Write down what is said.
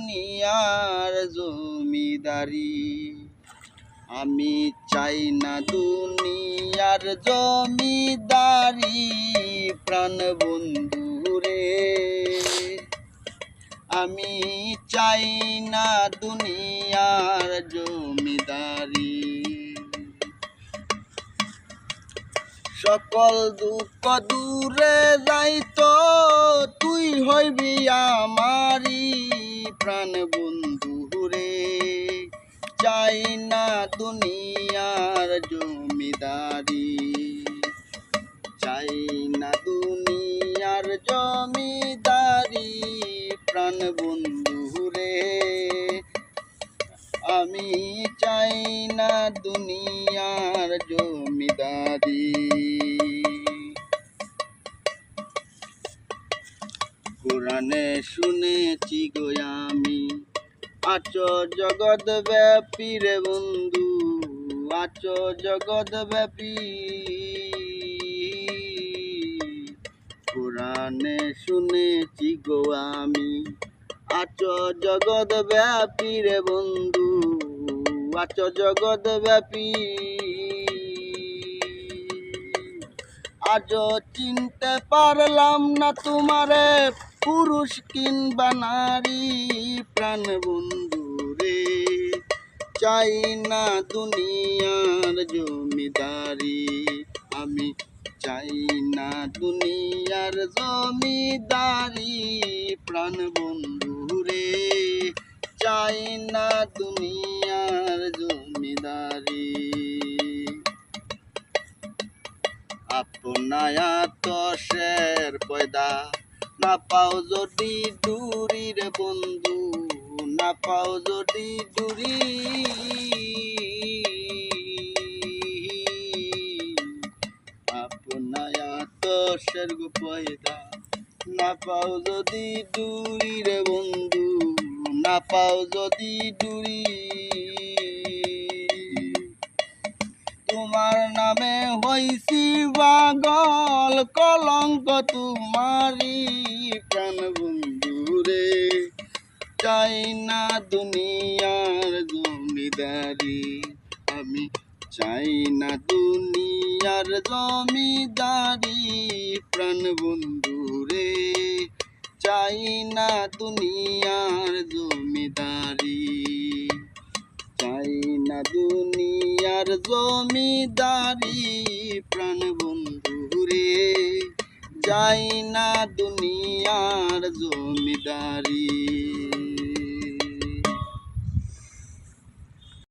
দুনিয়ার জমিদারি। আমি চাই না দুনিয়ার জমিদারি প্রাণ বন্ধু রে। আমি চাই না দুনিয়ার জমিদারি। সকল দুঃখ দূরে যাইতো তুই হইবি আমারি প্রাণ বন্ধু রে। চাই না দুনিয়ার জমিদারি, চাই না দুনিয়ার জমিদারি প্রাণ বন্ধু রে। আমি চাই না দুনিয়ার জমিদারি। কোরআনে শুনেছি গো আমি আছো জগৎ ব্যাপী রে বন্ধু, আছো জগৎ ব্যাপী। কোরআনে শুনেছি গো আমি আছো জগৎ ব্যাপী রে বন্ধু, আছো জগৎ ব্যাপী। আজও চিনতে পারলাম না তোমারে পুরুষ কিংবা নারী প্রাণ বন্ধু রে। চাই না দুনিয়ার জমিদারি, আমি চাই না দুনিয়ার জমিদারি প্রাণ বন্ধু রে। চাই না দুনিয়ার জমিদারি। আপনায়া তসের পয়দা না পাও যদি দূরি রে বন্ধু, না পাও যদি দূরি। আপনায়া তসের গো পয়দা না পাও যদি দূরি রে বন্ধু, না পাও যদি দূরি। তোমার নামে হইছি পাগল কলঙ্ক তোমারি প্রাণ বন্ধু রে। চাই না দুনিয়ার জমিদারি, আমি চাই না দুনিয়ার জমিদারি প্রাণ বন্ধু রে। চাই না দুনিয়ার জমিদারি, চাই না দুনিয়ার জমিদারি প্রাণ বন্ধু রে। চাই না দুনিয়ার জমিদারি।